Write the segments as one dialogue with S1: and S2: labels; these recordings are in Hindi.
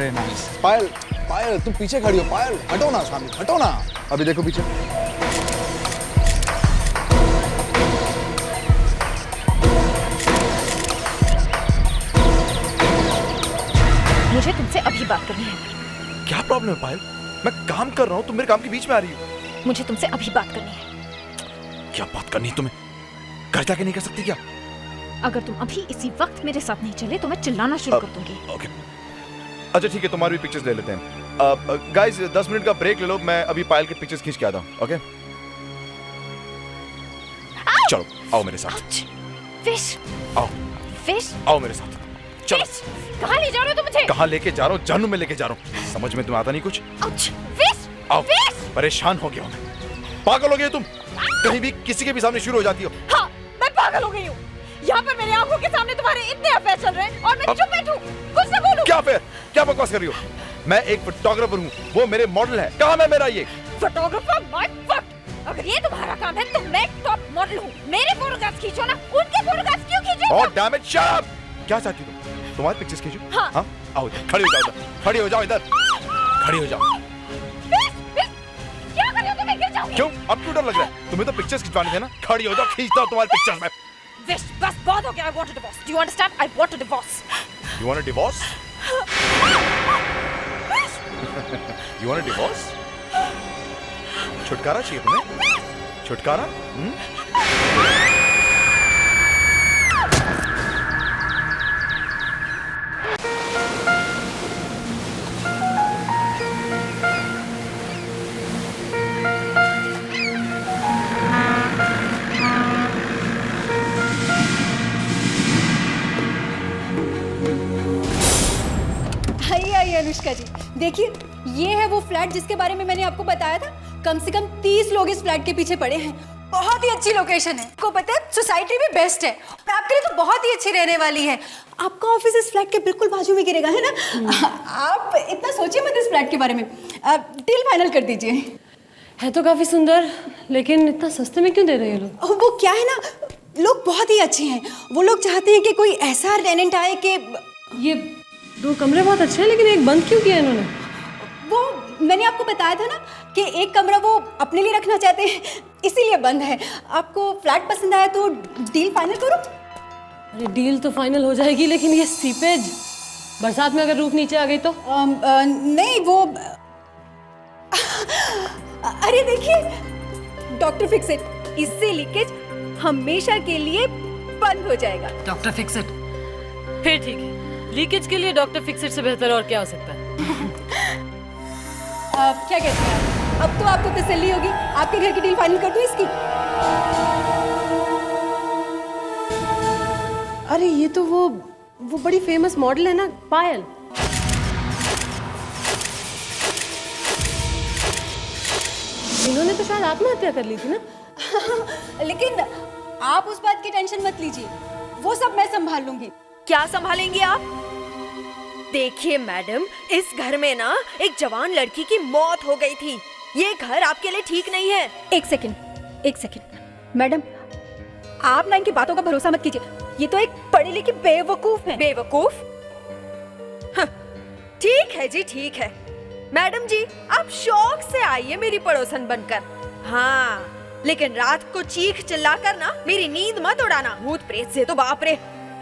S1: Very nice.
S2: पायल पायल तुम पीछे खड़ी हो, पायल हटो ना सामने, हटो ना। अभी देखो पीछे।
S3: मुझे तुमसे अभी बात करनी है।
S4: क्या प्रॉब्लम है पायल? मैं काम कर रहा हूँ, तुम मेरे काम के बीच में आ रही हो।
S3: मुझे तुमसे अभी बात करनी है।
S4: क्या बात करनी है तुम्हें? घर जाके नहीं कर सकती क्या?
S3: अगर तुम अभी इसी वक्त मेरे साथ नहीं चले तो मैं चिल्लाना शुरू कर दूंगी।
S4: ओके अच्छा ठीक है, तुम्हारी भी पिक्चर्स ले लेते हैं। गाइस 10 मिनट का ब्रेक ले लो, मैं अभी पायल के पिक्चर्स खींच के आता हूँ। ओके चलो आओ मेरे साथ।
S3: फिश
S4: आओ
S3: फिश
S4: आओ मेरे साथ चलो।
S3: कहाँ ले जा रहे हो तुम मुझे?
S4: कहाँ लेके जा रहा हूँ? जानू में लेके जा रहा हूँ। समझ में तुम्हें आता नहीं कुछ?
S3: फिश
S4: आओ। परेशान हो गया हूँ मैं। पागल हो गई तुम? कहीं भी किसी के भी सामने शुरू हो जाती हो।
S3: हाँ मैं पागल हो गई हूँ। यहाँ पर मेरी आंखों के सामने तुम्हारे इतने अफेयर चल रहे हैं और मैं चुप बैठूं, कुछ ना बोलूं।
S4: क्या अफेयर? क्या बकवास कर रही हो? मैं एक फोटोग्राफर हूँ, वो मेरे मॉडल है। कहाँ है मेरा ये
S3: फोटोग्राफर? My fuck! अगर ये तुम्हारा काम है तो मैं टॉप मॉडल हूँ। मेरे फोटोग्राफ्स खींचो ना, उनके फोटोग्राफ्स क्यों खींचो?
S4: Oh damn it, shut up! क्या चाहती हो तुम? तुम्हारी पिक्चर्स खींचो? हाँ आओ इधर, खड़ी हो जाओ इधर, खड़ी हो जाओ इधर, खड़ी हो जाओ।
S3: क्या कर रहे हो तुम? गिर जाओगी।
S4: क्यों? अब क्यों डर लग रहा है? तुम्हें तो पिक्चर्स खिंचवाने थे ना? खड़ी हो जाओ, खींचता हूँ तुम्हारी पिक्चर्स में।
S3: बस बहुत हो गया। I want a divorce. Do you understand? I want a divorce.
S4: You want a divorce? You want a divorce? छुटकारा चाहिए तुम्हें? छुटकारा?
S5: आइए अनुष्का जी, देखिए ये है वो फ्लैट जिसके बारे में मैंने आपको बताया था। कम से कम 30 लोग इस फ्लैट के पीछे पड़े हैं। बहुत ही अच्छी लोकेशन है, आपको पता है सोसाइटी भी बेस्ट है, आपके लिए तो बहुत ही अच्छी रहने वाली है। आपका ऑफिस इस फ्लैट के बिल्कुल बाजू में गिरेगा, है ना? आप इतना सोचिए मत इस फ्लैट के बारे में, डील फाइनल कर दीजिए।
S6: है तो काफी सुंदर, लेकिन इतना सस्ते में क्यों दे रहे हैं लोग?
S5: वो क्या है ना, लोग बहुत ही अच्छे हैं। वो लोग चाहते हैं कि कोई ऐसा टेनेंट आए कि
S6: ये 2 कमरे बहुत अच्छे हैं, लेकिन एक बंद क्यों किया इन्होंने?
S5: वो मैंने आपको बताया था ना कि एक कमरा वो अपने लिए रखना चाहते हैं, इसीलिए बंद है। आपको फ्लैट पसंद आया तो डील फाइनल करो।
S6: अरे डील तो फाइनल हो जाएगी, लेकिन ये सीपेज, बरसात में अगर रूफ नीचे आ गई तो?
S5: नहीं वो अरे देखिए डॉक्टर फिक्सिट, इससे लीकेज हमेशा के लिए बंद हो जाएगा।
S6: Doctor Fixit? फिर ठीक है, लीकेज के लिए डॉक्टर फिक्सिट से बेहतर और क्या हो सकता है?
S5: क्या कहते हैं आप? अब तो आपको तसल्ली होगी। आपके घर की डील फाइनल कर दूं इसकी?
S6: अरे ये तो वो बड़ी फेमस मॉडल है ना, पायल। इन्होंने तो शायद आत्महत्या कर ली थी ना?
S5: लेकिन आप उस बात की टेंशन मत लीजिए, वो सब मैं संभाल लूंगी।
S7: क्या संभालेंगी आप? देखिए मैडम, इस घर में ना एक जवान लड़की की मौत हो गई थी। ये घर आपके लिए ठीक नहीं है।
S5: एक सेकंड मैडम, आप ना इनकी बातों का भरोसा मत कीजिए। ये तो एक पढ़ी लिखी बेवकूफ है।
S7: बेवकूफ? ठीक है जी, ठीक है। मैडम जी, आप शौक से आइए मेरी पड़ोसन बनकर। हाँ, लेकिन रात को चीख चिल्लाकर ना मेरी नींद मत उड़ाना। भूत प्रेत से तो बाप रे,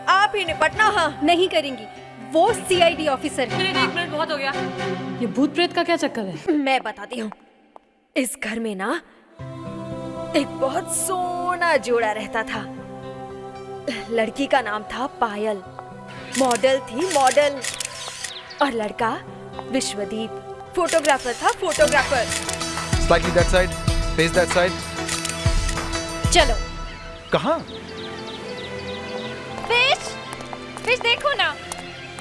S7: आप ही निपटना। हाँ
S5: नहीं करेंगी, वो सीआईडी ऑफिसर है।
S6: 1 मिनट बहुत हो गया। ये भूत प्रेत का क्या चक्कर है?
S7: मैं बताती हूँ। इस घर में ना एक बहुत सोना जोड़ा रहता था। लड़की का नाम था पायल, मॉडल थी मॉडल, और लड़का विश्वदीप, फोटोग्राफर था photographer.
S4: Slightly that side, face that side.
S3: चलो।
S4: कहाँ?
S3: फिश देखो ना,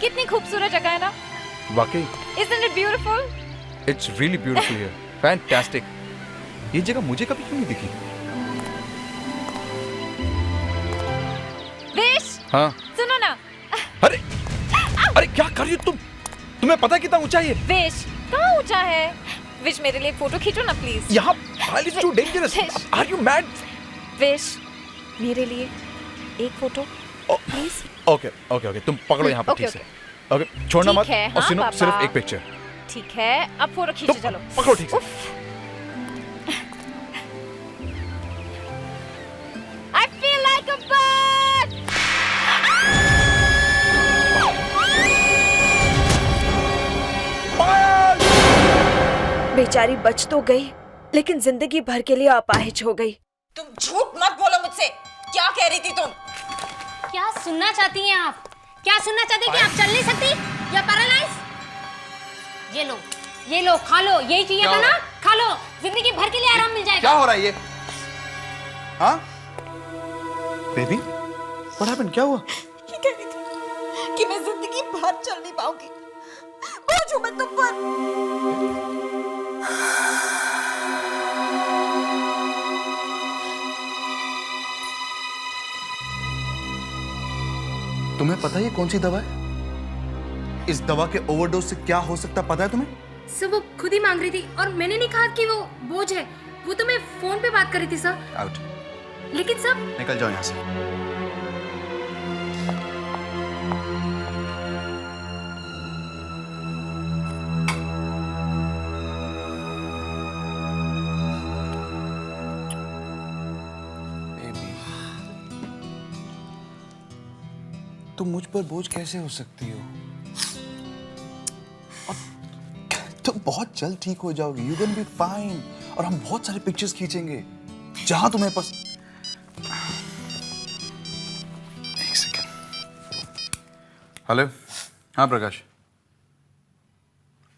S3: कितनी खूबसूरत जगह है ना?
S4: वाकई।
S3: Isn't it beautiful?
S4: It's really beautiful here. Fantastic. ये जगह मुझे कभी क्यों नहीं दिखी?
S3: फिश,
S4: हाँ।
S3: सुनो ना।
S4: अरे क्या कर रही हो तुम? तुम्हें पता है कितना ऊंचा है ये?
S3: फिश, कहाँ ऊंचा है? फिश, मेरे लिए फोटो खींचो ना प्लीज।
S4: यहाँ is too dangerous. Are you mad?
S3: Fish, मेरे लिए एक फोटो प्लीज।
S4: ओके तुम पकड़ो यहाँ पर ठीक से। ओके, छोड़ना
S3: ठीक
S4: मत।
S3: है,
S4: और
S3: हाँ,
S4: सुनो,
S3: पापा।
S4: सिर्फ एक पिक्चर।
S3: ठीक है, अब फोटो खींचो, चलो।
S4: पकड़ो ठीक से।
S3: I feel like a bird.
S7: बेचारी बच तो गई, लेकिन जिंदगी भर के लिए अपाहिज हो गई।
S1: तुम झूठ मत बोलो मुझसे। क्या कह रही थी तुम?
S8: क्या सुनना चाहती हैं आप? क्या सुनना चाहती हैं कि आप चल नहीं सकती या पैरालाइज? ये लो, खा लो। यही चाहिए था ना? खा लो, जिंदगी भर के लिए आराम मिल जाएगा।
S2: क्या हो रहा है ये? हाँ? Baby, what happened? क्या हुआ?
S1: ये कह रही थी कि मैं जिंदगी भर चल नहीं पाऊंगी। बोझ हूं मैं तुम पर।
S2: तुम्हें पता है ये कौन सी दवा है? इस दवा के ओवरडोज से क्या हो सकता पता है तुम्हें?
S8: सर वो खुद ही मांग रही थी और मैंने नहीं कहा कि वो बोझ है। वो तो मैं फोन पे बात कर रही थी सर।
S2: आउट।
S8: लेकिन सर
S2: निकल जाओ यहाँ से। बेबी, तुम मुझ पर बोझ कैसे हो सकती हो? तुम बहुत जल्द ठीक हो जाओगी। You gonna be fine. और हम बहुत सारे पिक्चर्स खींचेंगे जहां तुम्हें एक सेकेंड। हेलो। हाँ प्रकाश,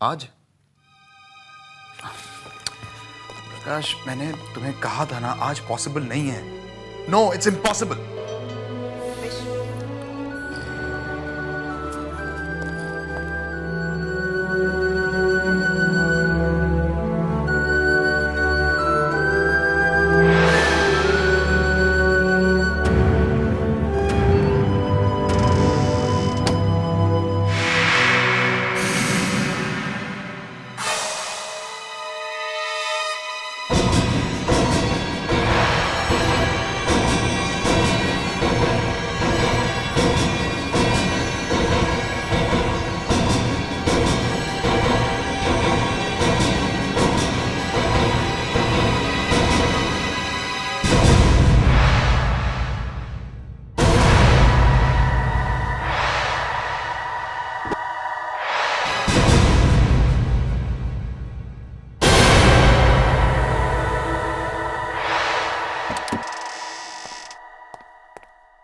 S2: आज प्रकाश मैंने तुम्हें कहा था ना, आज पॉसिबल नहीं है। No, it's impossible.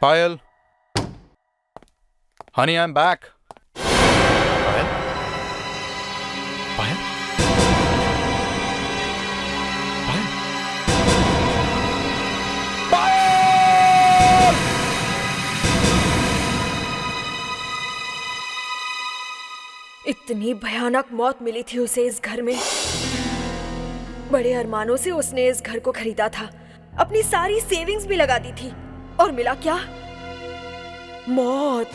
S4: Payal. Honey, I'm back. Payal? Payal? Payal? Payal!
S7: इतनी भयानक मौत मिली थी उसे इस घर में। बड़े अरमानों से उसने इस घर को खरीदा था, अपनी सारी सेविंग्स भी लगा दी थी, और मिला क्या? मौत।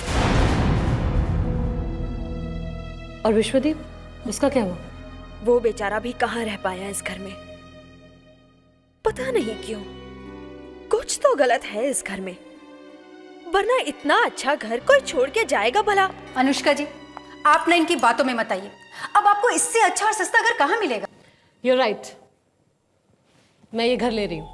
S6: और विश्वदीप, उसका क्या हुआ?
S7: वो बेचारा भी कहाँ रह पाया इस घर में। पता नहीं क्यों, कुछ तो गलत है इस घर में, वरना इतना अच्छा घर कोई छोड़ के जाएगा भला?
S5: अनुष्का जी, आप ना इनकी बातों में मत आइए। अब आपको इससे अच्छा और सस्ता घर कहाँ मिलेगा?
S6: You're right. मैं ये घर ले रही हूँ।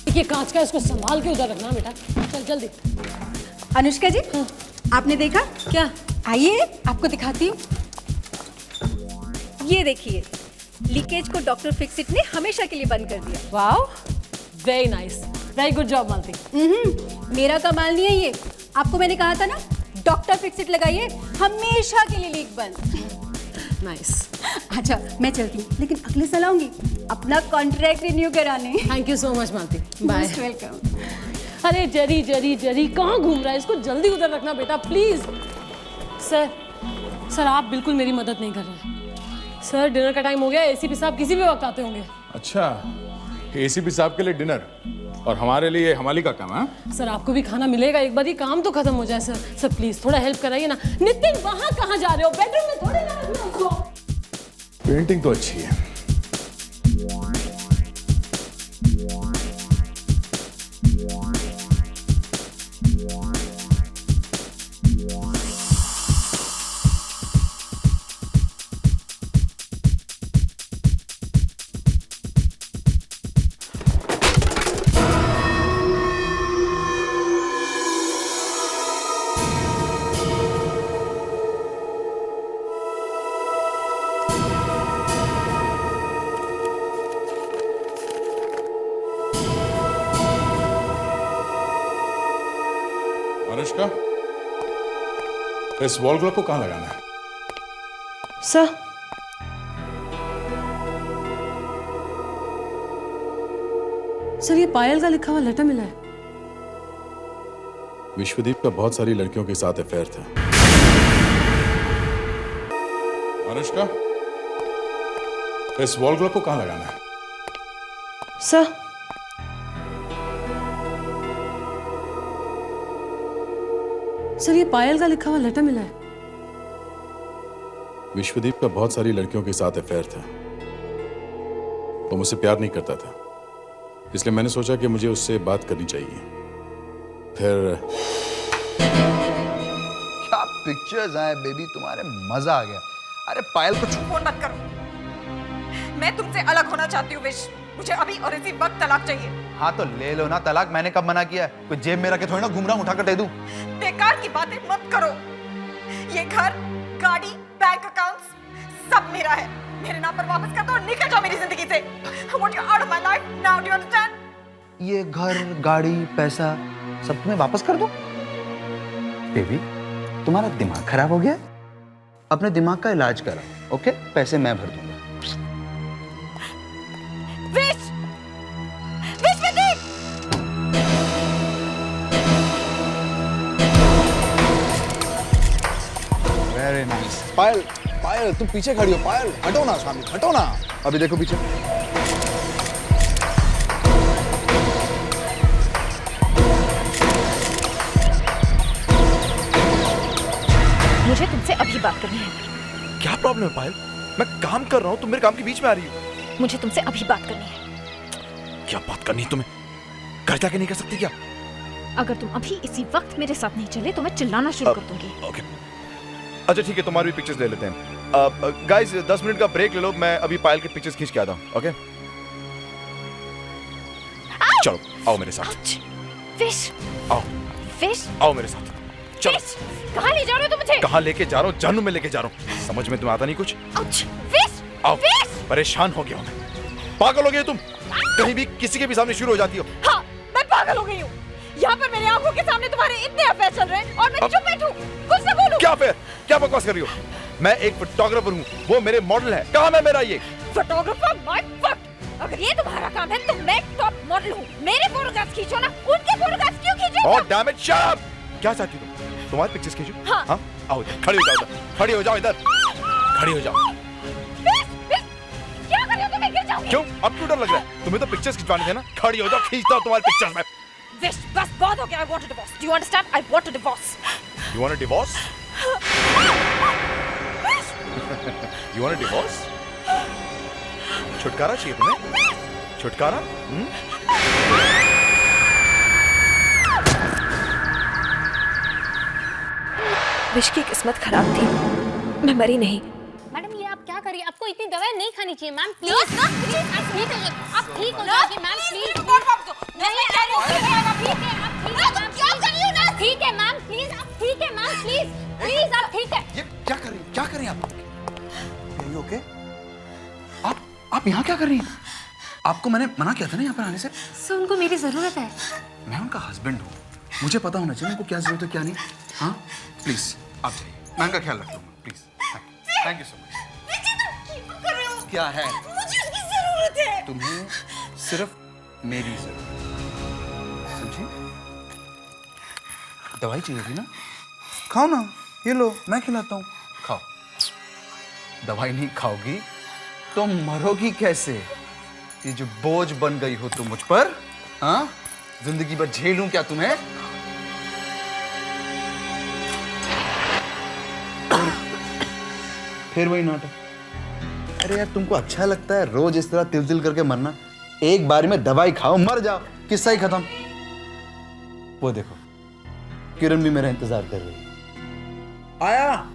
S6: ये कांच का, इसको संभाल के उधर रखना बेटा। चल जल्दी।
S5: अनुष्का जी,
S6: हाँ।
S5: आपने देखा?
S6: क्या?
S5: आइए आपको दिखाती हूँ। ये देखिए, लीकेज को डॉक्टर फिक्सिट ने हमेशा के लिए बंद कर दिया।
S6: Wow, very nice, very good job Malti.
S5: मेरा कमाल नहीं है ये, आपको मैंने कहा था ना, डॉक्टर फिक्सिट लगाइए, हमेशा के लिए लीक बंद।
S6: नाइस।
S5: अच्छा मैं चलती हूँ, लेकिन अगले साल आऊंगी अपना कॉन्ट्रैक्ट रिन्यू कराने।
S6: Thank you so much Malti. Bye.
S5: Most welcome.
S6: अरे जरी जरी जरी कहाँ घूम रहा है? इसको जल्दी उधर रखना बेटा प्लीज। सर, सर आप बिल्कुल मेरी मदद नहीं कर रहे। सर डिनर का टाइम हो गया, एसीपी साहब किसी भी वक्त आते होंगे।
S9: अच्छा, एसीपी साहब के लिए डिनर और हमारे लिए हमाली का काम है?
S6: सर आपको भी खाना मिलेगा, एक बार ये काम तो खत्म हो जाए। सर सर प्लीज थोड़ा हेल्प कराइए ना। नितिन वहाँ कहाँ जा रहे हो? बेडरूम में थोड़ी ना रखना उसको।
S9: पेंटिंग तो अच्छी है। अनुष्का, इस वॉल क्लॉक को कहाँ लगाना है?
S6: सर सर ये पायल का लिखा हुआ लेटर मिला है।
S9: विश्वदीप का बहुत सारी लड़कियों के साथ अफेयर था। अनुष्का, इस वॉल क्लॉक को कहाँ लगाना है?
S6: सर सर ये पायल का लिखा हुआ लेटर मिला है।
S9: विश्वदीप का बहुत सारी लड़कियों के साथ अफेयर था। वो मुझसे प्यार नहीं करता था, इसलिए मैंने सोचा कि मुझे उससे बात करनी चाहिए। फिर
S2: क्या पिक्चर्स आए बेबी, तुम्हारे मजा आ गया। अरे पायल को
S1: फोन मत करो, मैं तुमसे अलग होना चाहती हूँ विश। मुझे अभी और इसी वक्त तलाक चाहिए।
S2: हाँ तो ले लो ना तलाक, मैंने कब मना किया है? कोई जेब में रखे थोड़ी ना घूम रहा हूं, उठाकर दे दूं।
S1: बेकार की बातें मत करो। ये घर, गाड़ी, बैंक अकाउंट्स सब मेरा है। मेरे नाम पर वापस कर दो और निकल जाओ मेरी जिंदगी से। I want you out of my life now, do you understand?
S2: ये घर, गाड़ी, पैसा सब तुम्हें वापस कर दो? बेबी, तुम्हारा दिमाग खराब हो गया है? अपने दिमाग का इलाज करो, ओके? पैसे मैं भर दूंगा।
S1: विश! विश्वदीप!
S2: Very nice. पायल, पायल तुम पीछे खड़ी हो। पायल हटो ना सामने, हटो ना। अभी देखो पीछे।
S7: मुझे तुमसे अभी बात करनी है।
S4: क्या प्रॉब्लम है पायल? मैं काम कर रहा हूँ, तुम मेरे काम के बीच में आ रही हो।
S7: मुझे तुमसे अभी बात करनी है।
S4: क्या बात करनी है तुम्हें? घर जाके नहीं कर सकती क्या?
S7: अगर तुम अभी इसी वक्त मेरे साथ नहीं चले तो मैं चिल्लाना शुरू कर दूंगी।
S4: ओके, अच्छा ठीक है, तुम्हारी भी पिक्चर्स ले लेते हैं। गाइस 10 मिनट का ब्रेक ले लो, मैं अभी पायल की पिक्चर्स खींच के आता हूँ। ओके चलो आओ मेरे साथ।
S7: फिश,
S4: आओ
S7: फिश,
S4: आओ मेरे साथ। चलो।
S7: कहाँ ले जा रहे हो तुम मुझे?
S4: कहाँ लेके जा रहा हूँ? जानू में लेके जा रहा हूँ। समझ में तुम्हें आता नहीं कुछ?
S7: फिश,
S4: आओ।
S7: फिश!
S4: परेशान हो गया हूँ मैं। पागल हो गई हो तुम? कहीं भी किसी के भी सामने शुरू हो जाती हो।
S1: हाँ, मैं पागल हो गई हूँ। यहाँ पर मेरी आंखों के सामने तुम्हारे इतने अफेयर चल रहे हैं और मैं चुप बैठूं, कुछ ना बोलूं।
S4: क्या अफेयर? क्या बकवास कर रही हो? मैं एक फोटोग्राफर हूँ, वो मेरे मॉडल है। कहाँ है मेरा ये
S1: फोटोग्राफर? My fuck! अगर ये तुम्हारा काम है तो मैं टॉप मॉडल हूँ। मेरे फोटोग्राफ्स खींचो ना, उनके फोटोग्राफ्स क्यों खींचो?
S4: Oh damn it, shut up! क्या चाहती हो तुम? तुम्हारी पिक्चर्स खींचो?
S1: हाँ।
S4: हाँ? आओ इधर, खड़ी हो जाओ इधर, खड़ी हो जाओ इधर, खड़ी हो जाओ।
S1: क्या कर रहे हो तुम? गिर जाओगे।
S4: क्यों? अब क्यों डर लग रहा है? तुम्हें तो पिक्चर्स खिंचवाने थे ना? खड़ी हो जाओ, खींचता हूँ तुम्हारी पिक्चर्स में।
S1: विश, बस बहुत हो गया। I want a divorce. Do you understand? I want a divorce.
S4: You want a divorce? You want a divorce? छुटकारा चाहिए तुम्हें? छुटकारा?
S7: विश की किस्मत खराब थी, मैं मरी नहीं।
S8: मैडम ये आप क्या करिए, आपको इतनी दवाई नहीं खानी चाहिए मैम, प्लीज। आप ठीक हो जाओगे मैम, प्लीज। ठीक है मैम, प्लीज। आप ठीक है मैम, प्लीज प्लीज, आप ठीक है।
S2: ये क्या कर रही हैं? क्या कर रही हैं आप? Are you okay? आप यहाँ क्या कर रही हैं? आपको मैंने मना किया था ना यहाँ पर आने से।
S5: सर उनको मेरी जरूरत है।
S2: मैं उनका हस्बैंड हूँ, मुझे पता होना चाहिए उनको क्या जरूरत है क्या नहीं। हाँ प्लीज आप जाइए, मैं उनका ख्याल रख लूँगा। Please, thank you so much. क्या है?
S1: मुझे उसकी जरूरत है।
S2: तुम्हें सिर्फ मेरी जरूरत, समझी? दवाई चाहिए थी ना? खाओ ना, ये लो, मैं खिलाता हूँ, खाओ। दवाई नहीं खाओगी तो मरोगी कैसे? ये जो बोझ बन गई हो तुम मुझ पर, हाँ? जिंदगी भर झेलूं क्या तुम्हें? फिर वही नाटक। अरे यार, तुमको अच्छा लगता है रोज इस तरह तिल तिल करके मरना? एक बारी में दवाई खाओ, मर जाओ, किस्सा ही खत्म। वो देखो, किरण भी मेरा इंतजार कर रही है। आया।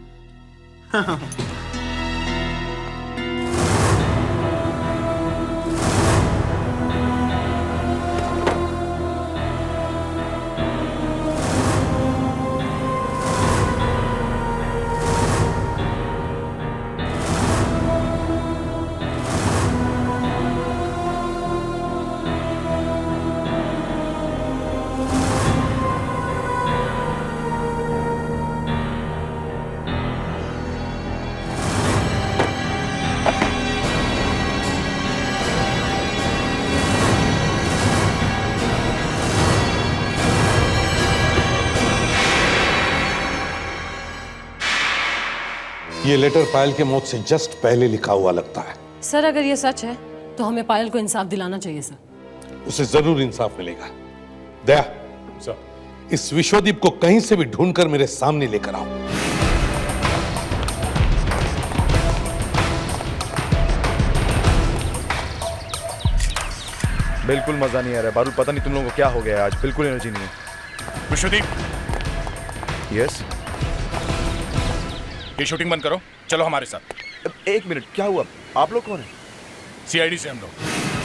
S10: ये लेटर पायल के मौत से जस्ट पहले लिखा हुआ लगता है।
S6: सर अगर ये सच है तो हमें पायल को इंसाफ दिलाना चाहिए सर।
S10: उसे जरूर इंसाफ मिलेगा। दया सर, इस विश्वदीप को कहीं से भी ढूंढकर मेरे सामने लेकर आओ।
S4: बिल्कुल मजा नहीं आ रहा है बारूद, पता नहीं तुम लोगों को क्या हो गया है आज, बिल्कुल एनर्जी नहीं है। विश्वदीप। यस।
S11: ये शूटिंग बंद करो, चलो हमारे साथ।
S4: एक मिनट, क्या हुआ? आप लोग कौन हैं?
S11: सीआईडी से हम लोग।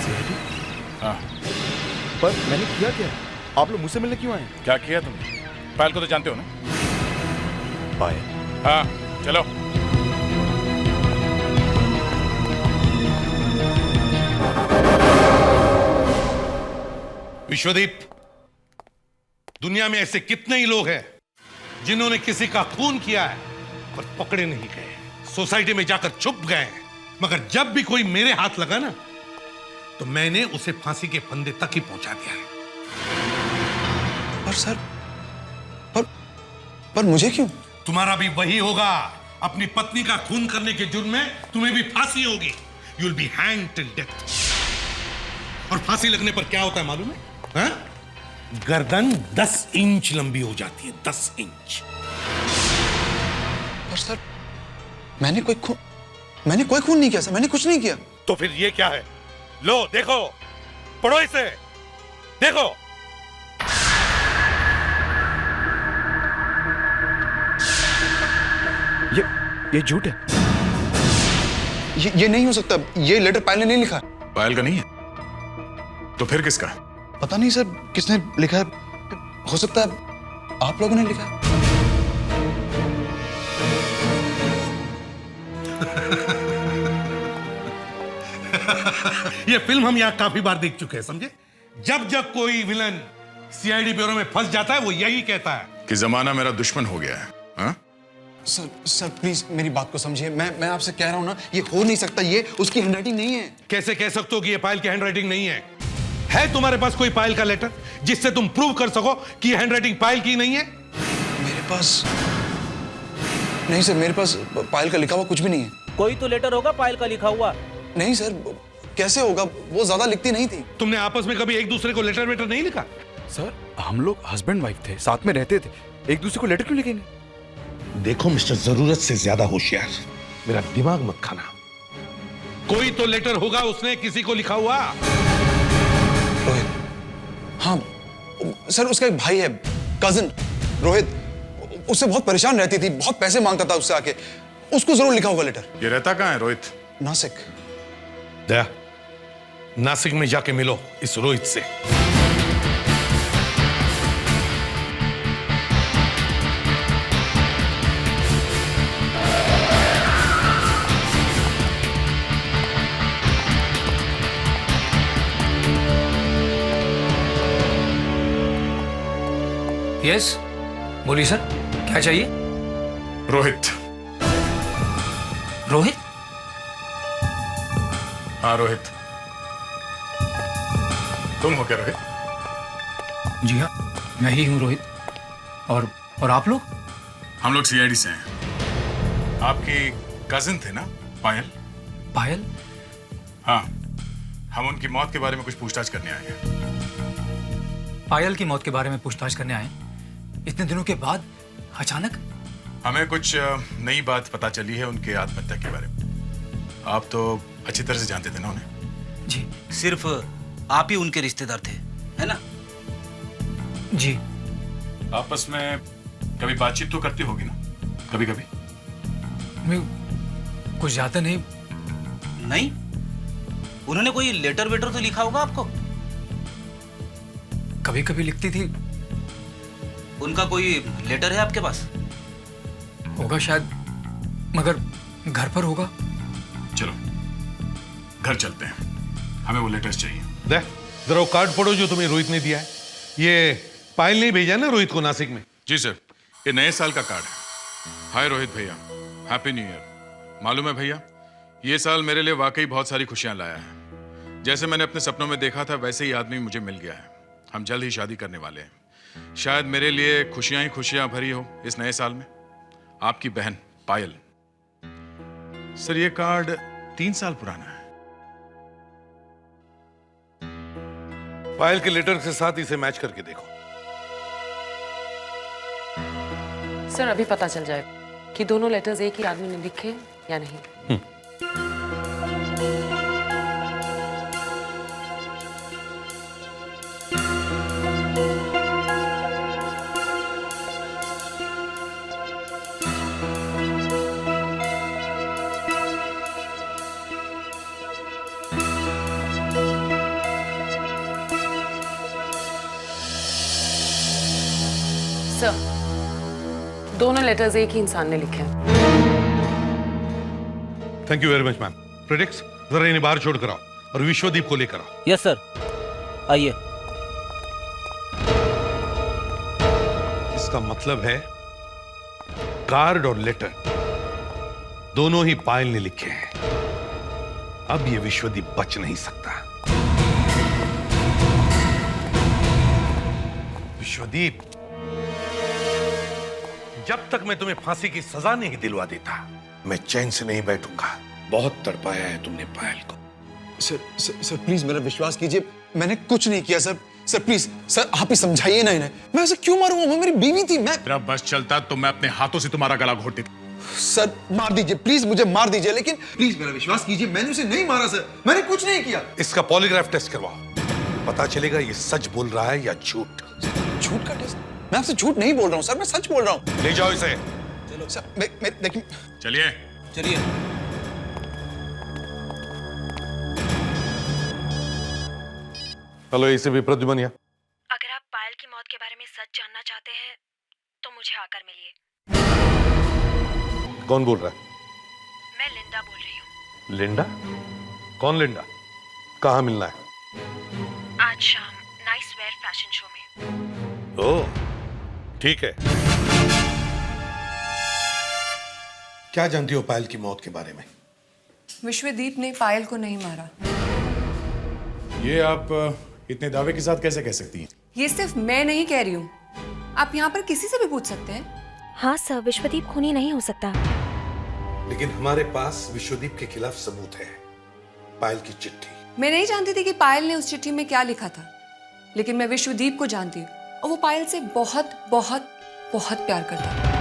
S4: सीआईडी?
S11: हाँ।
S4: पर मैंने किया क्या? आप लोग मुझसे मिलने क्यों आए?
S11: क्या किया तुमने? पायल को तो जानते हो ना?
S4: पायल?
S11: हाँ, चलो।
S10: विश्वदीप, दुनिया में ऐसे कितने ही लोग हैं जिन्होंने किसी का खून किया है पर पकड़े नहीं गए, सोसाइटी में जाकर छुप गए, मगर जब भी कोई मेरे हाथ लगा ना तो मैंने उसे फांसी के फंदे तक ही पहुंचा दिया है।
S2: पर सर, पर मुझे क्यों?
S10: तुम्हारा भी वही होगा। अपनी पत्नी का खून करने के जुर्म में तुम्हें भी फांसी होगी। You will be hanged till death. और फांसी लगने पर क्या होता है मालूम है? हाँ? गर्दन 10 इंच लंबी हो जाती है, 10 इंच।
S2: पर सर, मैंने कोई खून नहीं किया सर, मैंने कुछ नहीं किया।
S10: तो फिर ये क्या है? लो देखो, पढ़ो इसे, देखो।
S4: ये झूठ है।
S2: ये नहीं हो सकता। ये लेटर पायल ने नहीं लिखा।
S11: पायल का नहीं है तो फिर किसका?
S2: पता नहीं सर, किसने लिखा है। हो सकता है आप लोगों ने लिखा है।
S10: ये फिल्म हम यहाँ काफी बार देख चुके हैं, समझे? जब जब कोई विलन सीआईडी ब्यूरो में फंस जाता है वो यही कहता है
S11: कि जमाना मेरा दुश्मन हो गया है। हाँ?
S2: सर प्लीज मेरी बात को समझिए। मैं आपसे कह रहा हूं ना, ये हो नहीं सकता। ये उसकी हैंडराइटिंग नहीं है।
S10: कैसे कह सकते हो कि ये पायल की हैंडराइटिंग नहीं है? है तुम्हारे पास कोई पायल का लेटर जिससे तुम प्रूव कर सको कि हैंडराइटिंग पायल की नहीं है?
S2: मेरे पास नहीं सर, मेरे पास पायल का लिखा हुआ कुछ भी नहीं है।
S12: कोई तो लेटर होगा पायल का लिखा हुआ।
S2: नहीं सर, कैसे होगा? वो ज्यादा लिखती नहीं थी।
S10: तुमने आपस में कभी एक दूसरे को लेटर वेटर नहीं लिखा?
S4: सर, हम लोग हस्बैंड वाइफ थे, साथ में रहते थे, एक दूसरे को लेटर क्यों लिखेंगे?
S10: देखो मिस्टर, जरूरत से ज्यादा होशियार, मेरा दिमाग मत खाना। कोई तो लेटर होगा उसने किसी को लिखा हुआ।
S2: रोहित। हाँ सर, उसका एक भाई है, कजिन रोहित। उससे बहुत परेशान रहती थी, बहुत पैसे मांगता था उससे आके। उसको जरूर लिखा होगा लेटर।
S11: ये रहता कहाँ है रोहित?
S2: नासिक।
S10: दया, नासिक में जाके मिलो इस रोहित से।
S12: यस, बोलिए सर, क्या चाहिए?
S11: रोहित।
S12: रोहित?
S11: हाँ रोहित। तुम हो क्या रोहित?
S12: जी हाँ, मैं ही हूँ रोहित। और आप लोग?
S11: हम लोग सीआईडी से हैं। आपके कजिन थे ना पायल?
S12: पायल?
S11: हाँ, हम उनकी मौत के बारे में कुछ पूछताछ करने आए हैं।
S12: पायल की मौत के बारे में पूछताछ करने आए? इतने दिनों के बाद अचानक?
S11: हमें कुछ नई बात पता चली है उनके आत्महत्या के बारे में। आप तो अच्छी तरह से जानते थे ना उन्हें?
S12: जी।
S13: सिर्फ आप ही उनके रिश्तेदार थे, है ना?
S12: जी।
S11: आपस में कभी बातचीत तो करती होगी ना, कभी कभी?
S12: मैं कुछ ज्यादा नहीं।
S13: नहीं? उन्होंने कोई लेटर वेटर तो लिखा होगा आपको?
S12: कभी कभी लिखती थी।
S13: उनका कोई लेटर है आपके पास?
S12: होगा शायद, मगर घर पर होगा।
S11: चलो घर चलते हैं, हमें वो लेटर्स चाहिए।
S10: दे, जरा वो कार्ड पढ़ो जो तुम्हें रोहित ने दिया है। ये पायल ने भेजा ना रोहित को नासिक में?
S11: जी सर, ये नए साल का कार्ड है। हाय रोहित भैया, हैप्पी न्यू ईयर। मालूम है भैया, ये साल मेरे लिए वाकई बहुत सारी खुशियां लाया है। जैसे मैंने अपने सपनों में देखा था वैसे ही आदमी मुझे मिल गया है। हम जल्द ही शादी करने वाले हैं। शायद मेरे लिए खुशियां ही खुशियां भरी हो इस नए साल में। आपकी बहन पायल। सर ये कार्ड 3 साल पुराना है।
S10: पायल के लेटर के साथ इसे मैच करके देखो।
S14: सर अभी पता चल जाएगा कि दोनों लेटर्स एक ही आदमी ने लिखे या नहीं। सर दोनों लेटर्स एक ही इंसान ने लिखे हैं।
S10: Thank you very much ma'am. Predicts, जरा इन्हें बाहर छोड़ कर आओ और विश्वदीप को लेकर आओ।
S13: यस सर, आइए।
S10: इसका मतलब है कार्ड और लेटर दोनों ही पायल ने लिखे हैं। अब ये विश्वदीप बच नहीं सकता। विश्वदीप, जब तक मैं तुम्हें फांसी की सजा नहीं दिलवा देता मैं चैन से नहीं बैठूंगा। बहुत तड़पाया है तुमने पायल को।
S2: सर प्लीज मेरा विश्वास कीजिए, मैंने कुछ नहीं किया सर। सर प्लीज सर, आप ही समझाइए ना इन्हें। मैं ऐसे क्यों मारूंगा? वो मेरी बीवी थी। मैं
S11: तेरा बस चलता तो मैं अपने हाथों से तुम्हारा गला घोट देता।
S2: सर मार दीजिए प्लीज, मुझे मार दीजिए, लेकिन प्लीज मेरा विश्वास कीजिए, मैंने उसे नहीं मारा सर। मैंने कुछ नहीं किया।
S10: इसका पॉलीग्राफ टेस्ट करवाओ, पता चलेगा ये सच बोल रहा है या झूठ।
S2: झूठ का टेस्ट? मैं आपसे झूठ नहीं बोल रहा हूँ सर, मैं सच बोल रहा हूँ।
S10: ले जाओ इसे।
S2: चलो सर, मैं देखिए।
S11: चलिए
S13: चलिए।
S10: हेलो, इसे भी प्रद्युमन यहाँ।
S7: अगर आप पायल की मौत के बारे में सच जानना चाहते हैं तो मुझे आकर मिलिए।
S10: कौन बोल रहा है?
S7: मैं लिंडा बोल रही हूँ।
S10: लिंडा? कौन लिंडा? कहाँ मिलना है?
S7: आज शाम नाइस वेयर फैशन शो में।
S10: ओह ठीक है। क्या जानती हो पायल की मौत के बारे में?
S15: विश्वदीप ने पायल को नहीं मारा।
S11: ये आप इतने दावे के साथ कैसे कह सकती हैं?
S15: ये सिर्फ मैं नहीं कह रही हूँ, आप यहाँ पर किसी से भी पूछ सकते हैं।
S7: हाँ सर, विश्वदीप खूनी नहीं हो सकता।
S10: लेकिन हमारे पास विश्वदीप के खिलाफ सबूत है। पायल की चिट्ठी।
S15: मैं नहीं जानती थी कि पायल ने उस चिट्ठी में क्या लिखा था, लेकिन मैं विश्वदीप को जानती हूँ और वो पायल से बहुत बहुत बहुत प्यार करता है।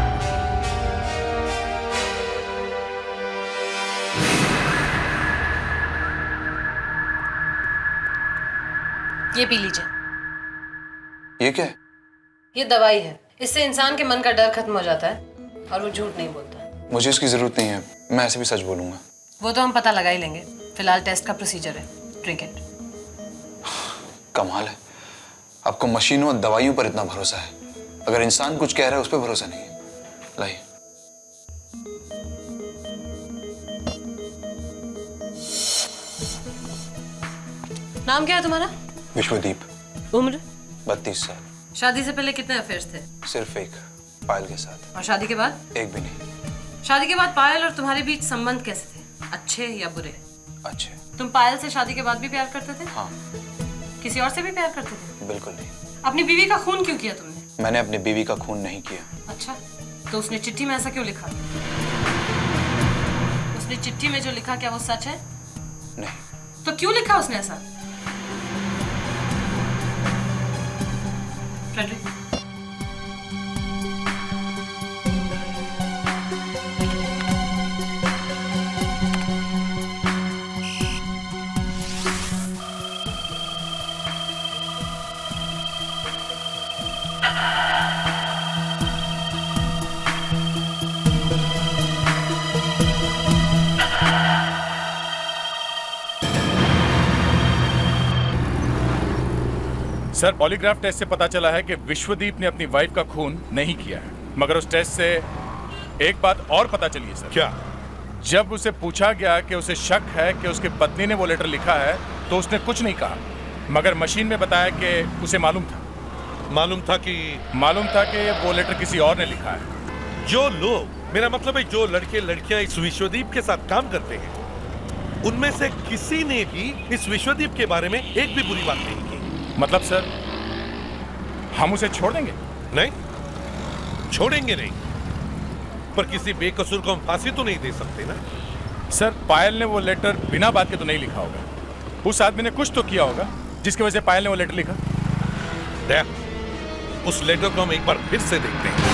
S6: ये पी लीजिए।
S2: ये क्या है?
S6: ये दवाई है, इससे इंसान के मन का डर खत्म हो जाता है और वो झूठ नहीं बोलता।
S2: मुझे इसकी जरूरत नहीं है, मैं ऐसे भी सच बोलूंगा।
S6: वो तो हम पता लगा ही लेंगे, फिलहाल टेस्ट का प्रोसीजर है। Drink it.
S2: कमाल है, आपको मशीनों और दवाइयों पर इतना भरोसा है। अगर इंसान कुछ कह रहा है उस पर भरोसा नहीं है। लाइए।
S6: नाम क्या है तुम्हारा?
S2: विश्वदीप।
S6: उम्र?
S2: 32 साल।
S6: शादी से पहले कितने अफेयर्स थे?
S2: सिर्फ एक, पायल के साथ।
S6: और शादी के बाद?
S2: एक भी नहीं।
S6: शादी के बाद पायल और तुम्हारे बीच संबंध कैसे थे? अच्छे या बुरे?
S2: अच्छे।
S6: तुम पायल से शादी के बाद भी प्यार करते थे?
S2: हाँ।
S6: किसी और से भी प्यार करते थे?
S2: बिल्कुल नहीं।
S6: अपनी बीवी का खून क्यों किया तुमने?
S2: मैंने अपनी बीवी का खून नहीं किया।
S6: अच्छा, तो उसने चिट्ठी में ऐसा क्यों लिखा? उसने चिट्ठी में जो लिखा क्या वो सच है?
S2: नहीं।
S6: तो क्यों लिखा उसने ऐसा? फ्रेडरिक,
S11: सर, पॉलीग्राफ टेस्ट से पता चला है कि विश्वदीप ने अपनी वाइफ का खून नहीं किया है, मगर उस टेस्ट से एक बात और पता चली है सर।
S10: क्या?
S11: जब उसे पूछा गया कि उसे शक है कि उसकी पत्नी ने वो लेटर लिखा है तो उसने कुछ नहीं कहा, मगर मशीन में बताया कि उसे मालूम था कि वो लेटर किसी और ने लिखा है।
S10: जो लोग, मेरा मतलब है जो लड़के लड़कियां इस विश्वदीप के साथ काम करते हैं, उनमें से किसी ने भी इस विश्वदीप के बारे में एक भी बुरी बात नहीं की।
S11: मतलब सर, हम उसे छोड़ देंगे?
S10: नहीं, छोड़ेंगे नहीं, पर किसी बेकसूर को हम फांसी तो नहीं दे सकते ना।
S11: सर, पायल ने वो लेटर बिना बात के तो नहीं लिखा होगा। उस आदमी ने कुछ तो किया होगा जिसकी वजह से पायल ने वो लेटर लिखा।
S10: देख, उस लेटर को हम एक बार फिर से देखते हैं।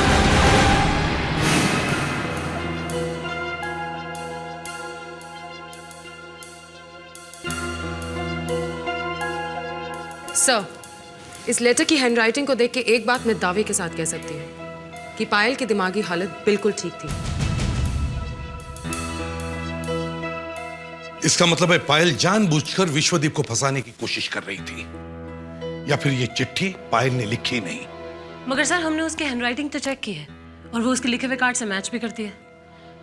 S14: सर, इस लेटर की हैंडराइटिंग को देख के एक बात मैं दावे के साथ कह सकती हूँ कि पायल की दिमागी हालत बिल्कुल ठीक थी।
S10: इसका मतलब है पायल जानबूझकर विश्वदीप को फंसाने की कोशिश कर रही थी, या फिर ये चिट्ठी पायल ने लिखी नहीं।
S6: मगर सर, हमने उसकी हैंडराइटिंग तो चेक की है और वो उसके लिखे हुए कार्ड से मैच भी करती है।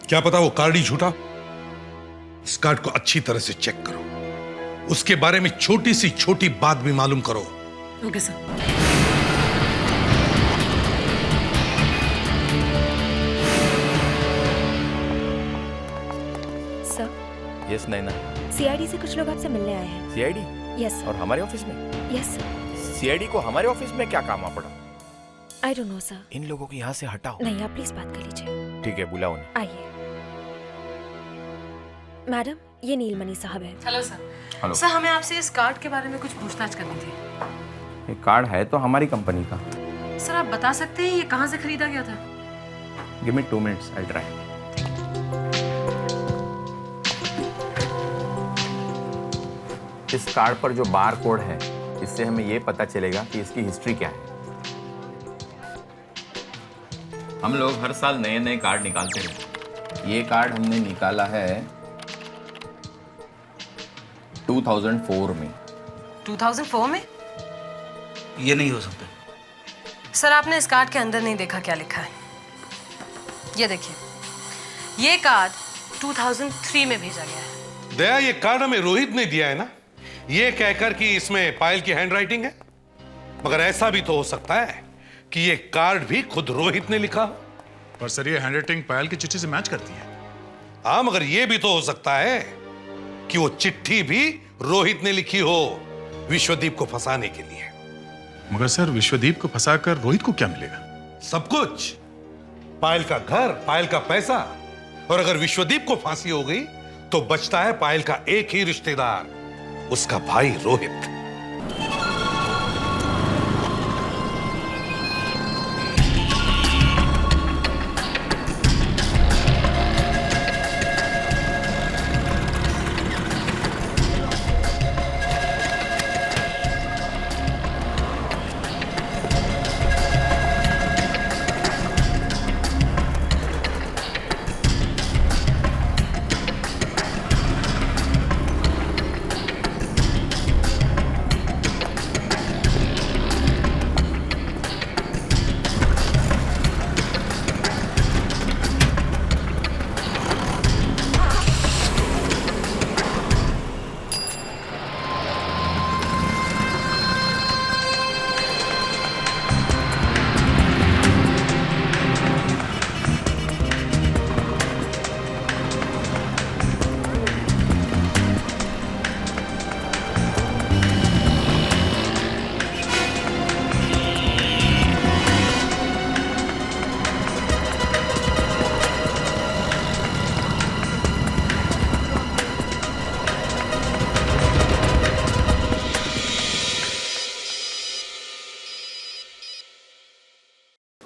S10: क्या पता वो कार्ड ही झूठा। इस कार्ड को अच्छी तरह से चेक करो, उसके बारे में छोटी सी छोटी बात भी मालूम करो।
S6: Okay sir.
S7: सर।
S16: यस नैना।
S7: सीआईडी से कुछ लोग आपसे मिलने आए हैं।
S16: सीआईडी?
S7: यस।
S16: और हमारे ऑफिस में?
S7: यस।
S16: सीआईडी को हमारे ऑफिस में क्या काम आ पड़ा?
S7: I don't know sir.
S16: इन लोगों को यहाँ से हटाओ।
S7: नहीं, आप प्लीज बात कर लीजिए।
S16: ठीक है, बुलाओ उन्हें।
S7: आइए। मैडम, ये नीलमणि साहब है।
S6: Hello sir.
S16: हेलो
S6: सर, हमें आपसे इस कार्ड के बारे में कुछ पूछताछ करनी थी।
S16: ये कार्ड है तो हमारी कंपनी का।
S6: सर, आप बता सकते हैं ये कहाँ से खरीदा गया था?
S16: Give me 2 minutes, I try. इस कार्ड पर जो बार कोड है, इससे हमें ये पता चलेगा कि इसकी हिस्ट्री क्या है। हम लोग हर साल नए नए कार्ड निकालते हैं। ये कार्ड हमने निकाला है 2004 में।
S6: 2004 में?
S13: ये नहीं हो सकता।
S6: सर, आपने इस कार्ड के अंदर नहीं देखा क्या लिखा है? ये देखिए, ये कार्ड 2003 में भेजा गया है।
S10: दया, ये कार्ड हमें रोहित ने दिया है ना, ये कहकर कि इसमें पायल की हैंडराइटिंग है। मगर ऐसा भी तो हो सकता है कि ये कार्ड भी खुद रोहित ने लिखा हो।
S11: पर सर, ये हैंडराइटिंग पायल की चिट्ठी से मैच करती है।
S10: हाँ, मगर ये भी तो हो सकता है कि वो चिट्ठी भी रोहित ने लिखी हो विश्वदीप को फंसाने के लिए।
S11: मगर सर, विश्वदीप को फंसाकर रोहित को क्या मिलेगा?
S10: सब कुछ। पायल का घर, पायल का पैसा, और अगर विश्वदीप को फांसी हो गई तो बचता है पायल का एक ही रिश्तेदार, उसका भाई रोहित।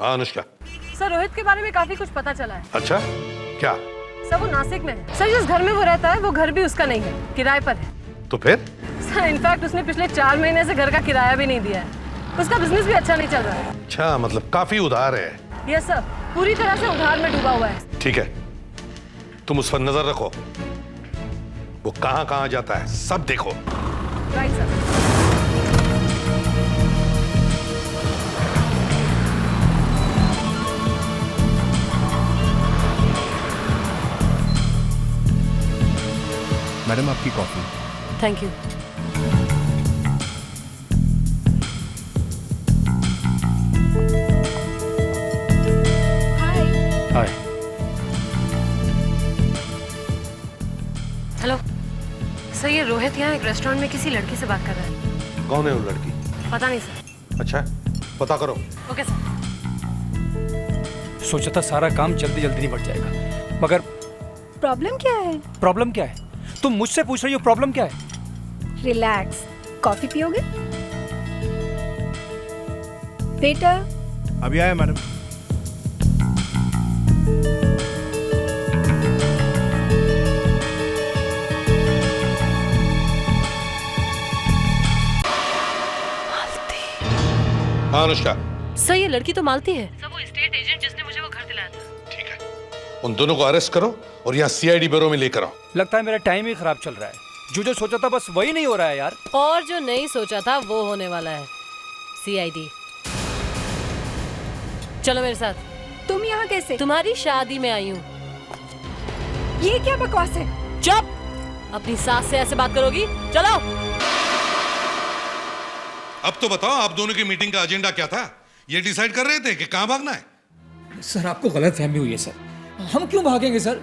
S10: हाँ अनुष्का।
S6: सर रोहित के बारे में काफी कुछ पता चला है।
S10: अच्छा क्या?
S6: सर वो नासिक में है। सर जिस घर में वो रहता है वो घर भी उसका नहीं है, किराए पर है।
S10: तो फिर?
S6: सर इनफैक्ट उसने पिछले 4 महीने से घर का किराया भी नहीं दिया है। उसका बिजनेस भी अच्छा नहीं चल रहा है।
S10: अच्छा, मतलब काफी उधार है।
S6: यस सर, पूरी तरह से उधार में डूबा हुआ है।
S10: ठीक है, तुम उस पर नजर रखो, वो कहां कहां जाता है सब देखो।
S6: Right sir.
S4: मैडम आपकी coffee.
S6: Thank you.
S12: Hi.
S6: Hello sir, ये रोहित यहाँ एक रेस्टोरेंट में किसी लड़की से बात कर रहा है।
S10: कौन है वो लड़की?
S6: पता नहीं सर।
S10: अच्छा, पता करो।
S6: Okay sir.
S12: सोचा था सारा काम जल्दी जल्दी निपट जाएगा, मगर
S5: प्रॉब्लम क्या है?
S12: प्रॉब्लम क्या है? तुम मुझसे पूछ रही हो प्रॉब्लम क्या है?
S5: रिलैक्स, कॉफी पियोगे? बेटा
S4: अभी आया मैडम।
S10: हाँ अनुष्का।
S6: सर ये लड़की तो मालती है। सर वो एस्टेट एजेंट जिसने मुझे वो घर दिलाया था।
S10: ठीक है, उन दोनों को अरेस्ट करो और यहाँ सीआईडी ब्यूरो में लेकर आओ।
S12: लगता है मेरा टाइम ही खराब चल रहा है। जो सोचा था बस वही नहीं हो रहा है यार।
S6: और जो नहीं सोचा था वो होने वाला है। सीआईडी। चलो मेरे साथ।
S5: तुम यहाँ कैसे?
S6: तुम्हारी शादी में आई हूँ।
S5: ये क्या बकवास है?
S6: चुप! अपनी सास से ऐसे बात करोगी? चलो।
S10: अब तो बताओ, आप दोनों की मीटिंग का एजेंडा क्या था? ये डिसाइड कर रहे थे कि कहाँ भागना है?
S12: सर आपको गलत फहमी हुई है सर। हम क्यों भागेंगे सर?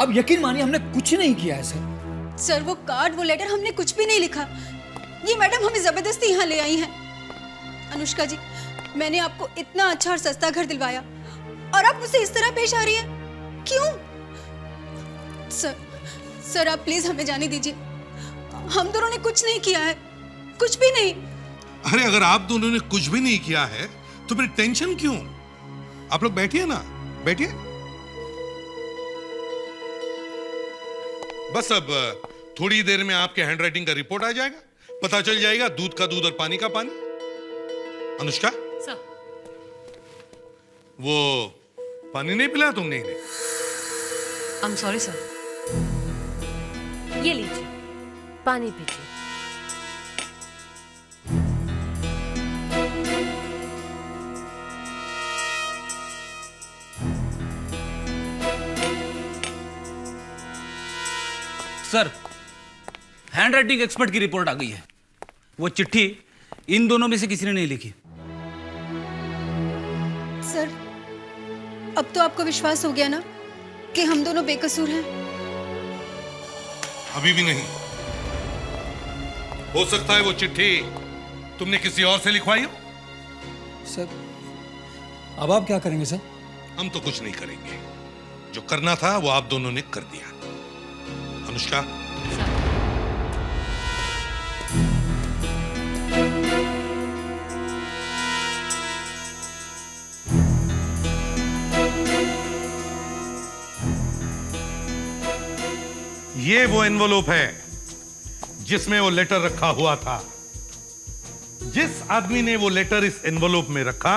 S12: अब यकीन मानिए हमने कुछ नहीं किया है सर।
S5: सर वो कार्ड, वो लेटर हमने कुछ भी नहीं लिखा। ये मैडम हमें जबरदस्ती यहाँ ले आई हैं। अनुष्का जी, मैंने आपको इतना अच्छा और सस्ता घर दिलवाया और आप मुझसे इस तरह पेश आ रही हैं, क्यों? सर आप प्लीज हमें जाने दीजिए। हम दोनों ने कुछ नहीं किया है, कुछ भी नहीं।
S10: अरे अगर आप दोनों ने कुछ भी नहीं किया है तो फिर टेंशन क्यों? आप लोग बैठिए ना, बैठिए। बस अब थोड़ी देर में आपके हैंडराइटिंग का रिपोर्ट आ जाएगा, पता चल जाएगा दूध का दूध और पानी का पानी। अनुष्का
S6: सर,
S10: वो पानी नहीं पिलाया तुमने इन्हें?
S6: I am sorry sir. ये लीजिए, पानी पीजिए।
S13: सर, हैंडराइटिंग एक्सपर्ट की रिपोर्ट आ गई है। वो चिट्ठी इन दोनों में से किसी ने नहीं लिखी।
S5: सर, अब तो आपको विश्वास हो गया ना कि हम दोनों बेकसूर हैं?
S10: अभी भी नहीं। हो सकता है वो चिट्ठी तुमने किसी और से लिखवाई हो।
S12: सर, अब आप क्या करेंगे सर?
S10: हम तो कुछ नहीं करेंगे। जो करना था वो आप दोनों ने कर दिया। अनुष्का, ये वो एनवलप है जिसमें वो लेटर रखा हुआ था। जिस आदमी ने वो लेटर इस एनवलप में रखा,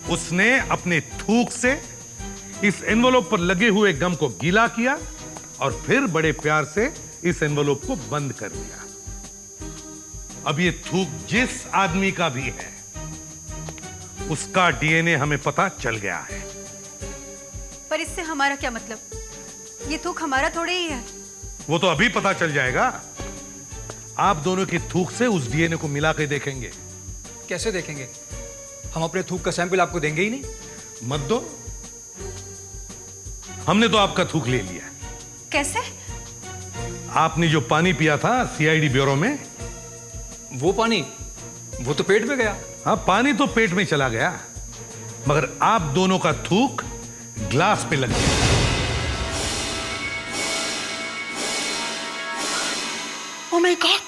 S10: उसने अपने थूक से इस एनवलप पर लगे हुए गम को गीला किया और फिर बड़े प्यार से इस एनवलप को बंद कर दिया। अब ये थूक जिस आदमी का भी है, उसका डीएनए हमें पता चल गया है।
S5: पर इससे हमारा क्या मतलब? ये थूक हमारा थोड़े ही है।
S10: वो तो अभी पता चल जाएगा। आप दोनों की थूक से उस डीएनए को मिला के देखेंगे।
S12: कैसे देखेंगे? हम अपने थूक का सैंपल आपको देंगे ही नहीं।
S10: मत दो, हमने तो आपका थूक ले लिया।
S5: कैसे?
S10: आपने जो पानी पिया था सीआईडी ब्यूरो में,
S12: वो पानी, वो तो पेट में गया।
S10: हाँ, पानी तो पेट में चला गया, मगर आप दोनों का थूक ग्लास पे लग गया।
S5: Oh my God!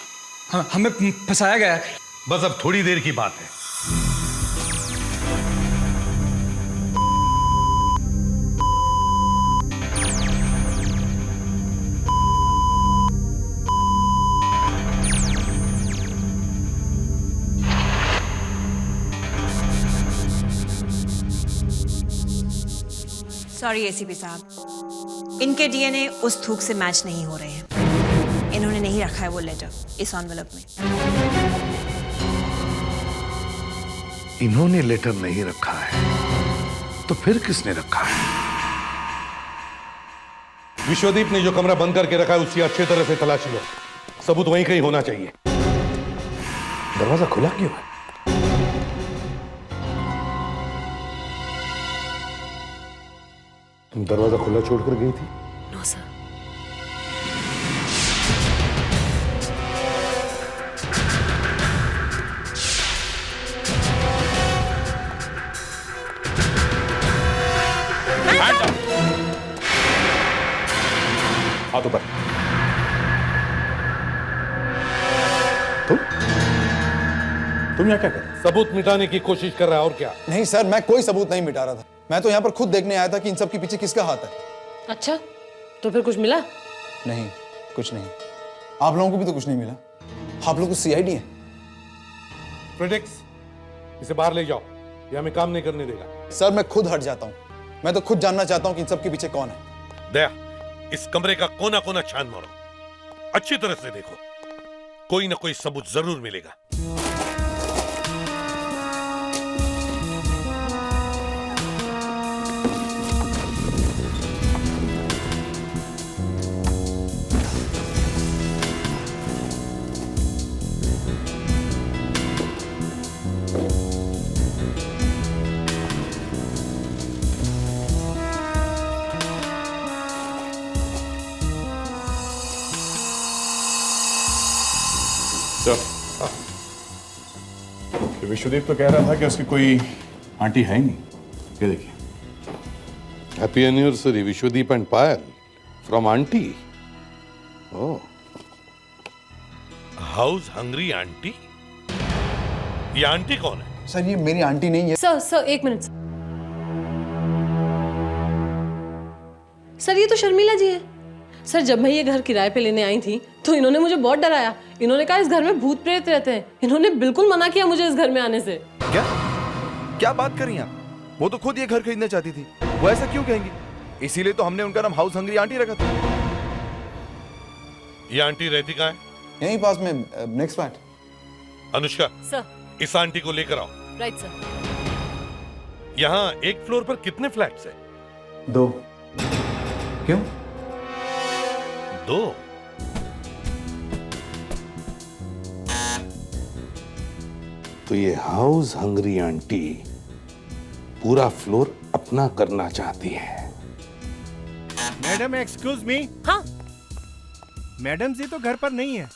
S12: हाँ, हमें फंसाया गया है।
S10: बस अब थोड़ी देर की बात है।
S1: सॉरी एसीपी साहब, इनके डीएनए उस थूक से मैच नहीं हो रहे हैं। इन्होंने नहीं रखा है वो लेटर इस एनवेलप में।
S10: इन्होंने लेटर नहीं रखा है तो फिर किसने रखा है? विश्वदीप ने जो कमरा बंद करके रखा है उसकी अच्छी तरह से तलाशी लो। सबूत वहीं कहीं होना चाहिए। दरवाजा खुला क्यों है? तुम दरवाजा खुला छोड़कर गई थी?
S6: No sir.
S4: हाथ ऊपर। तुम यहाँ क्या कर रहे हो?
S10: सबूत मिटाने की कोशिश कर रहा है और क्या?
S2: नहीं सर, मैं कोई सबूत नहीं मिटा रहा था। मैं तो यहाँ पर खुद देखने आया था कि इन सब के पीछे किसका हाथ है।
S6: अच्छा, तो फिर कुछ मिला?
S2: नहीं, कुछ नहीं। आप लोगों को भी तो कुछ नहीं मिला। आप लोग सीआईडी हैं।
S10: प्रेडिक्स, इसे बाहर ले जाओ, ये हमें काम नहीं करने देगा।
S2: सर मैं खुद हट जाता हूँ। मैं तो खुद जानना चाहता हूँ कि इन सब के पीछे कौन है।
S10: दया, इस कमरे का कोना कोना छान मारो, अच्छी तरह से देखो, कोई ना कोई सबूत जरूर मिलेगा।
S9: विश्वदीप तो कह रहा था कि उसकी कोई आंटी है ही नहीं। ये देखिए।
S10: Happy anniversary Vishwadeep and Payal from aunty. Oh, house hungry aunty? ये आंटी कौन है?
S2: सर ये मेरी आंटी नहीं है।
S6: सर एक मिनट। सर ये तो शर्मिला जी है। सर जब मैं ये घर किराए पे लेने आई थी तो इन्होंने मुझे बहुत डराया। इन्होंने कहा इस घर में भूत प्रेत रहते हैं। इन्होंने बिल्कुल मना किया मुझे इस घर में आने से।
S4: क्या क्या बात कर रही हैं आप? वो तो खुद ये घर खरीदना चाहती थी। वो ऐसा क्यों कहेंगी? इसीलिए तो हमने उनका नाम हाउस हंग्री आंटी रखा था।
S10: ये आंटी रहती कहाँ है?
S2: यहीं पास में, नेक्स्ट फ्लैट।
S10: अनुष्का,
S6: सर
S10: इस आंटी को लेकर आओ।
S6: Right sir.
S10: यहाँ एक फ्लोर पर कितने फ्लैट्स हैं?
S2: 2। क्यों?
S10: 2? तो ये हाउस हंग्री आंटी पूरा फ्लोर अपना करना चाहती है।
S17: Madam excuse me.
S6: हाँ
S17: मैडम जी तो घर पर नहीं है।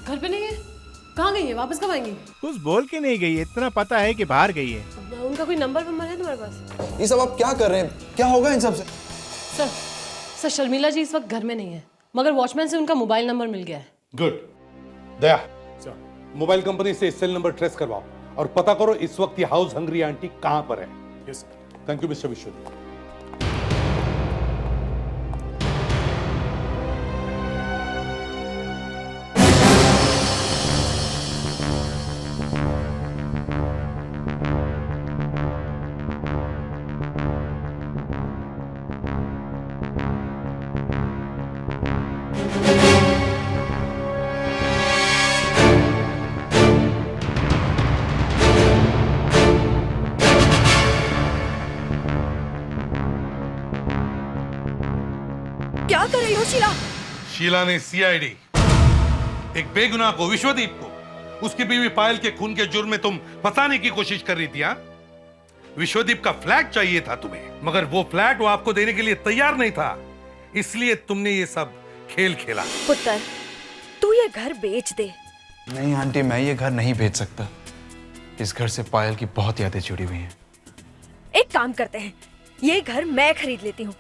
S6: घर पे नहीं है? कहाँ गई है? वापस कब आएंगी?
S17: कुछ बोल के नहीं गई है, इतना पता है कि बाहर गई है।
S6: उनका कोई नंबर है तुम्हारे पास?
S2: ये सब आप क्या कर रहे हैं? क्या होगा इन सब से?
S6: सर शर्मिला जी इस वक्त घर में नहीं है, मगर वॉचमैन से उनका मोबाइल नंबर मिल गया है।
S10: गुड। दया, मोबाइल कंपनी से सेल नंबर ट्रेस करवाओ और पता करो इस वक्त ये हाउस हंग्री आंटी कहां पर है। Yes sir. Thank you mister Vishwadeep.
S7: क्या कर रही हो शीला?
S10: शीला ने सीआईडी, एक बेगुनाह को, विश्वदीप को, उसकी बीवी पायल के खून के जुर्म में तुम फंसाने की कोशिश कर रही थी। हाँ? विश्वदीप का फ्लैट चाहिए था तुम्हें, मगर वो फ्लैट वो आपको देने के लिए तैयार नहीं था, इसलिए तुमने ये सब खेल खेला।
S7: पुत्र, तू ये घर बेच दे।
S2: नहीं आंटी, मैं ये घर नहीं बेच सकता। इस घर से पायल की बहुत यादें जुड़ी हुई हैं।
S7: एक काम करते हैं, ये घर मैं खरीद लेती हूँ।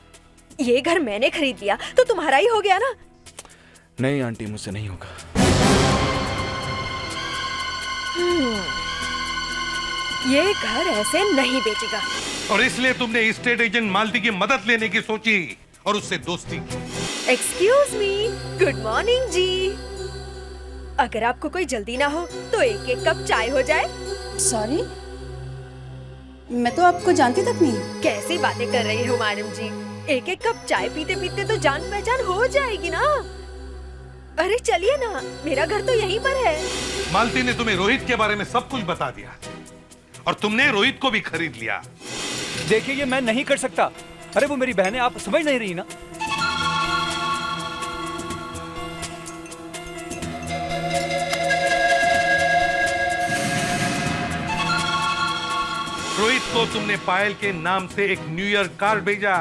S7: ये घर मैंने खरीद लिया तो तुम्हारा ही हो गया ना।
S4: नहीं आंटी, मुझसे नहीं होगा।
S7: ये घर ऐसे नहीं बेचेगा।
S10: और इसलिए तुमने एस्टेट एजेंट मालती की मदद लेने की सोची और उससे दोस्ती की।
S7: एक्सक्यूज मी, गुड मॉर्निंग जी। अगर आपको कोई जल्दी ना हो तो एक एक कप चाय हो जाए।
S5: सॉरी, मैं तो आपको जानती तक नहीं।
S7: कैसी बातें कर रही हो मैडम जी? एक एक कप चाय पीते पीते तो जान पहचान हो जाएगी ना। अरे चलिए ना, मेरा घर तो यहीं पर है।
S10: मालती ने तुम्हें रोहित के बारे में सब कुछ बता दिया और तुमने रोहित को भी खरीद लिया।
S18: देखिए ये मैं नहीं कर सकता। अरे वो मेरी बहन है, आप समझ नहीं रही ना।
S10: रोहित को तुमने पायल के नाम से एक न्यू ईयर कार्ड भेजा,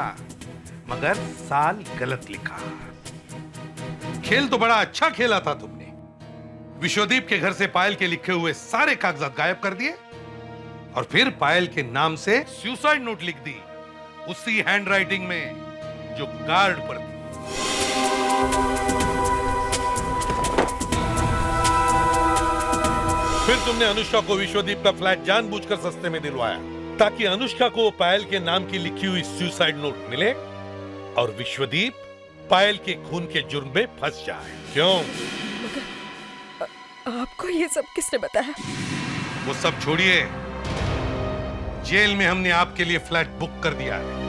S10: मगर साल गलत लिखा। खेल तो बड़ा अच्छा खेला था तुमने। विश्वदीप के घर से पायल के लिखे हुए सारे कागजात गायब कर दिए और फिर पायल के नाम से सुसाइड नोट लिख दी, उसी हैंडराइटिंग में जो कार्ड पर थी। फिर तुमने अनुष्का को विश्वदीप का फ्लैट जानबूझकर सस्ते में दिलवाया ताकि अनुष्का को पायल के नाम की लिखी हुई सुसाइड नोट मिले और विश्वदीप पायल के खून के जुर्म में फंस जाए। क्यों?
S7: आपको ये सब किसने बताया?
S10: वो सब छोड़िए, जेल में हमने आपके लिए फ्लैट बुक कर दिया है।